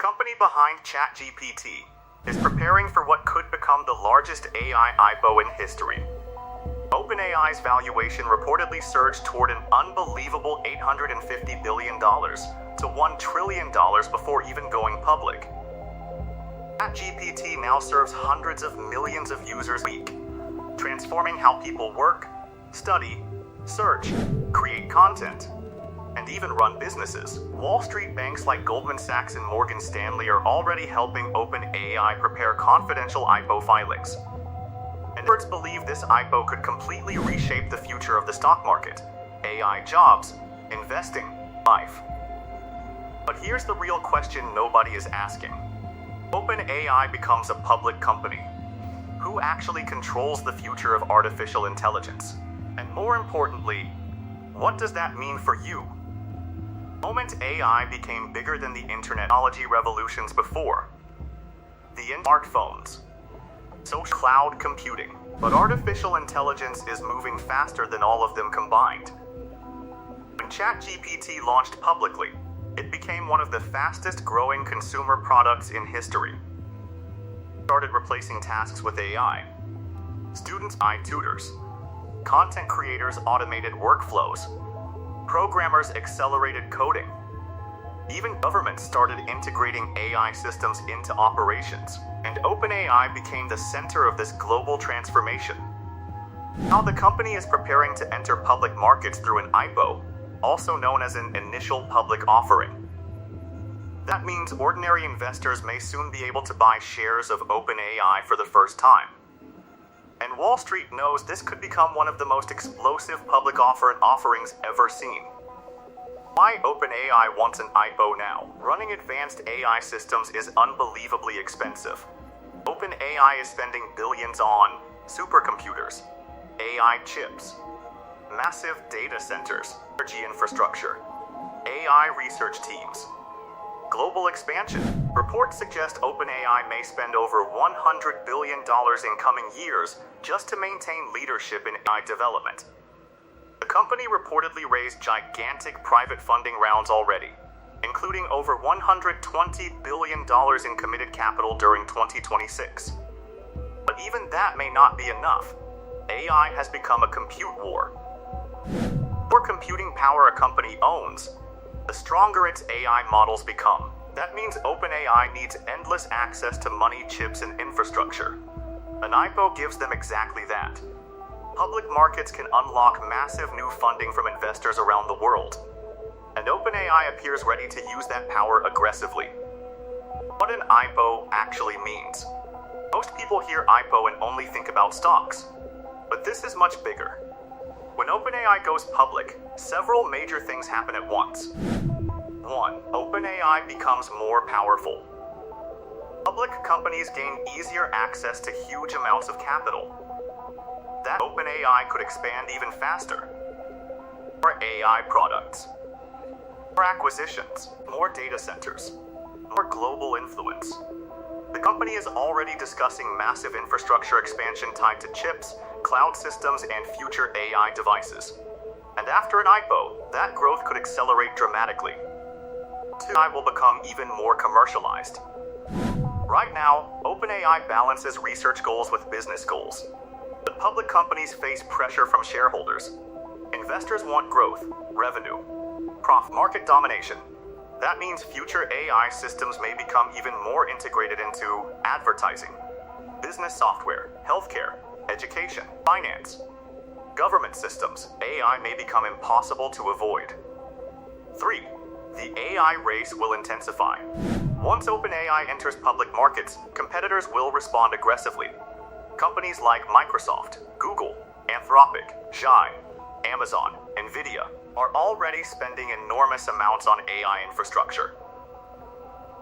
company behind ChatGPT is preparing for what could become the largest AI IPO in history. OpenAI's valuation reportedly surged toward an unbelievable $850 billion to $1 trillion before even going public. ChatGPT now serves hundreds of millions of users a week, transforming how people work, study, search, create content, and even run businesses. Wall Street banks like Goldman Sachs and Morgan Stanley are already helping OpenAI prepare confidential IPO filings. Experts believe this IPO could completely reshape the future of the stock market, AI jobs, investing, life. But here's the real question nobody is asking. OpenAI becomes a public company. Who actually controls the future of artificial intelligence? And more importantly, what does that mean for you? The moment AI became bigger than the internet technology revolutions before, the smartphones, social cloud computing, but artificial intelligence is moving faster than all of them combined. When ChatGPT launched publicly, it became one of the fastest growing consumer products in history. It started replacing tasks with AI. Students tutors, content creators automated workflows, programmers accelerated coding. Even governments started integrating AI systems into operations, and OpenAI became the center of this global transformation. Now the company is preparing to enter public markets through an IPO, also known as an initial public offering. That means ordinary investors may soon be able to buy shares of OpenAI for the first time. And Wall Street knows this could become one of the most explosive public offerings ever seen. Why OpenAI wants an IPO now? Running advanced AI systems is unbelievably expensive. OpenAI is spending billions on supercomputers, AI chips, massive data centers, energy infrastructure, AI research teams, global expansion. Reports suggest OpenAI may spend over $100 billion in coming years just to maintain leadership in AI development. The company reportedly raised gigantic private funding rounds already, including over $120 billion in committed capital during 2026. But even that may not be enough. AI has become a compute war. The more computing power a company owns, the stronger its AI models become. That means OpenAI needs endless access to money, chips, and infrastructure. An IPO gives them exactly that. Public markets can unlock massive new funding from investors around the world, and OpenAI appears ready to use that power aggressively. What an IPO actually means. Most people hear IPO and only think about stocks, but this is much bigger. When OpenAI goes public, several major things happen at once. 1. OpenAI becomes more powerful. Public companies gain easier access to huge amounts of capital. That OpenAI could expand even faster. More AI products, more acquisitions, more data centers, more global influence. The company is already discussing massive infrastructure expansion tied to chips, cloud systems, and future AI devices. And after an IPO, that growth could accelerate dramatically. AI will become even more commercialized. Right now, OpenAI balances research goals with business goals. But public companies face pressure from shareholders. Investors want growth, revenue, profit, market domination. That means future AI systems may become even more integrated into advertising, business software, healthcare, education, finance, government systems. AI may become impossible to avoid. 3. The AI race will intensify. Once OpenAI enters public markets, competitors will respond aggressively. Companies like Microsoft, Google, Anthropic, Xi, Amazon, Nvidia are already spending enormous amounts on AI infrastructure.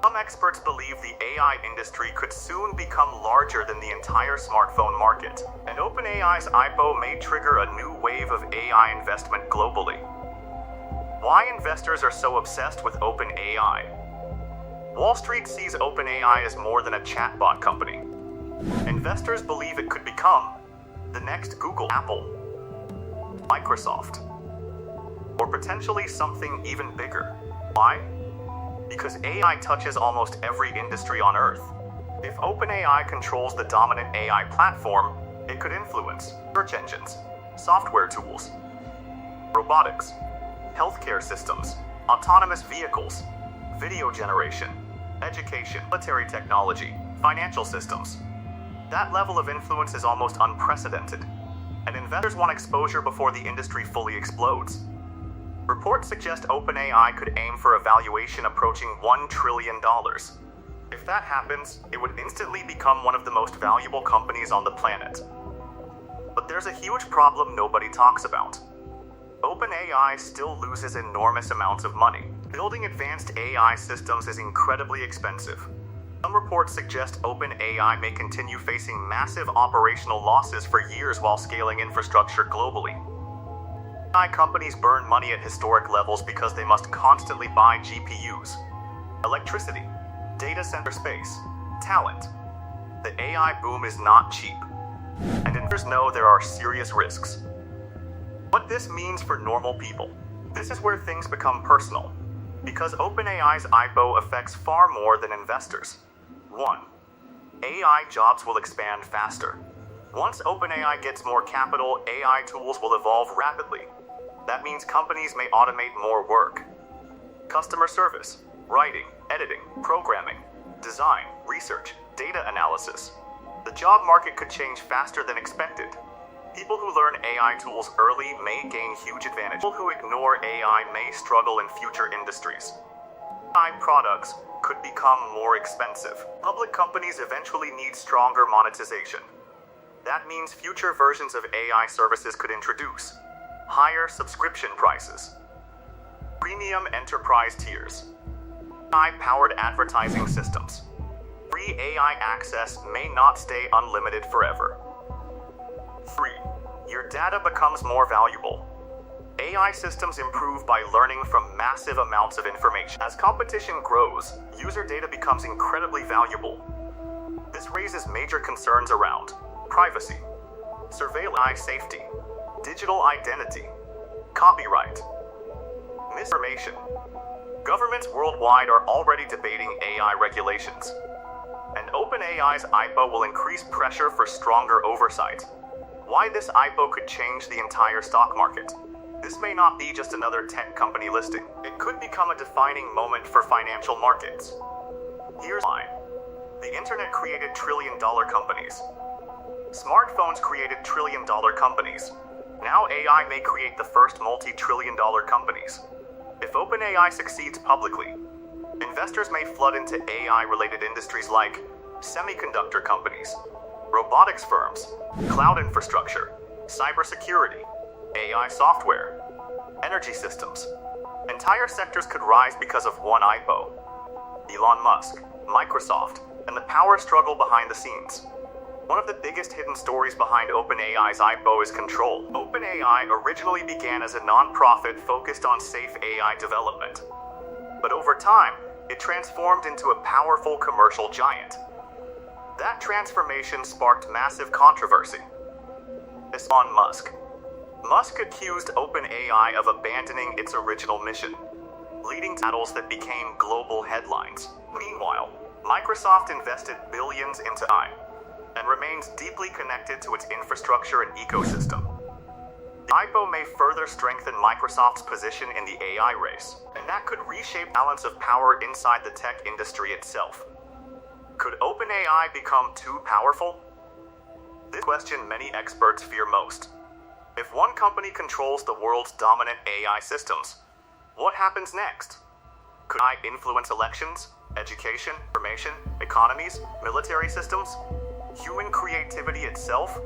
Some experts believe the AI industry could soon become larger than the entire smartphone market, and OpenAI's IPO may trigger a new wave of AI investment globally. Why investors are so obsessed with OpenAI? Wall Street sees OpenAI as more than a chatbot company. Investors believe it could become the next Google, Apple, Microsoft, or potentially something even bigger. Why? because AI touches almost every industry on Earth. If OpenAI controls the dominant AI platform, it could influence search engines, software tools, robotics, healthcare systems, autonomous vehicles, video generation, education, military technology, financial systems. That level of influence is almost unprecedented, and investors want exposure before the industry fully explodes. Reports suggest OpenAI could aim for a valuation approaching $1 trillion. If that happens, it would instantly become one of the most valuable companies on the planet. But there's a huge problem nobody talks about. OpenAI still loses enormous amounts of money. Building advanced AI systems is incredibly expensive. Some reports suggest OpenAI may continue facing massive operational losses for years while scaling infrastructure globally. AI companies burn money at historic levels because they must constantly buy GPUs, electricity, data center space, talent. The AI boom is not cheap, and investors know there are serious risks. What this means for normal people. This is where things become personal, because OpenAI's IPO affects far more than investors. 1. AI jobs will expand faster. Once OpenAI gets more capital, AI tools will evolve rapidly. That means companies may automate more work. Customer service, writing, editing, programming, design, research, data analysis. The job market could change faster than expected. People who learn AI tools early may gain huge advantage. People who ignore AI may struggle in future industries. AI products could become more expensive. Public companies eventually need stronger monetization. That means future versions of AI services could introduce higher subscription prices, premium enterprise tiers, AI-powered advertising systems. Free AI access may not stay unlimited forever. 3. Your data becomes more valuable. AI systems improve by learning from massive amounts of information. As competition grows, user data becomes incredibly valuable. This raises major concerns around privacy, surveillance, safety, digital identity, copyright, misinformation. Governments worldwide are already debating AI regulations, and OpenAI's IPO will increase pressure for stronger oversight. Why this IPO could change the entire stock market. This may not be just another tech company listing. It could become a defining moment for financial markets. Here's why. The internet created trillion-dollar companies. Smartphones created trillion-dollar companies. Now AI may create the first multi-trillion-dollar companies. If OpenAI succeeds publicly, investors may flood into AI-related industries like semiconductor companies, robotics firms, cloud infrastructure, cybersecurity, AI software, energy systems. Entire sectors could rise because of one IPO. Elon Musk, Microsoft, and the power struggle behind the scenes. One of the biggest hidden stories behind OpenAI's IPO is control. OpenAI originally began as a non-profit focused on safe AI development. But over time, it transformed into a powerful commercial giant. That transformation sparked massive controversy. Elon Musk. Musk accused OpenAI of abandoning its original mission, leading to battles that became global headlines. Meanwhile, Microsoft invested billions into AI and remains deeply connected to its infrastructure and ecosystem. The IPO may further strengthen Microsoft's position in the AI race, and that could reshape the balance of power inside the tech industry itself. Could OpenAI become too powerful? This question many experts fear most. If one company controls the world's dominant AI systems, what happens next? Could AI influence elections, education, information, economies, military systems, human creativity itself?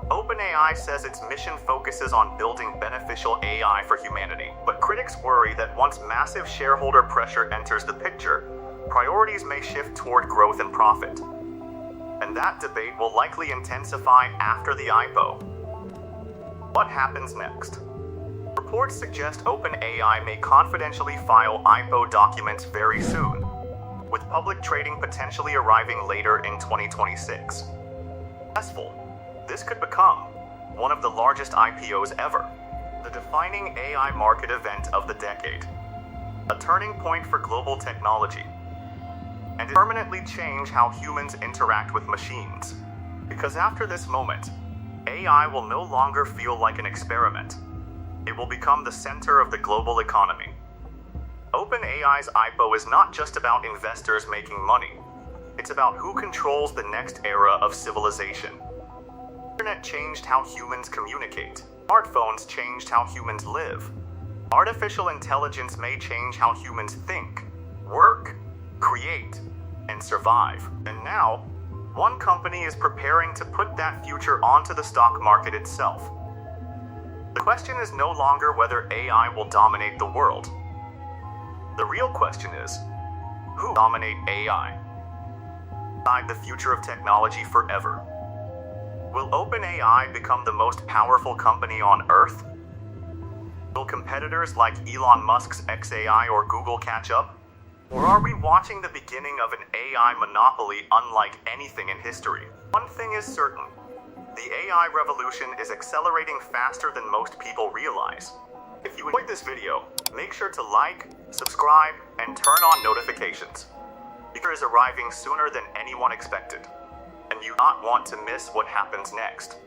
OpenAI says its mission focuses on building beneficial AI for humanity, but critics worry that once massive shareholder pressure enters the picture, priorities may shift toward growth and profit. And that debate will likely intensify after the IPO. What happens next? Reports suggest OpenAI may confidentially file IPO documents very soon, with public trading potentially arriving later in 2026. Successful, this could become one of the largest IPOs ever, the defining AI market event of the decade. a turning point for global technology, and permanently change how humans interact with machines. Because after this moment, AI will no longer feel like an experiment. It will become the center of the global economy. OpenAI's IPO is not just about investors making money. It's about who controls the next era of civilization. The internet changed how humans communicate. Smartphones changed how humans live. Artificial intelligence may change how humans think, work, create, and survive. And now, one company is preparing to put that future onto the stock market itself. The question is no longer whether AI will dominate the world. The real question is, who will dominate AI? Decide the future of technology forever. Will OpenAI become the most powerful company on Earth? Will competitors like Elon Musk's XAI or Google catch up? Or are we watching the beginning of an AI monopoly unlike anything in history? One thing is certain. The AI revolution is accelerating faster than most people realize. If you enjoyed this video, make sure to like, subscribe, and turn on notifications. The future is arriving sooner than anyone expected, and you do not want to miss what happens next.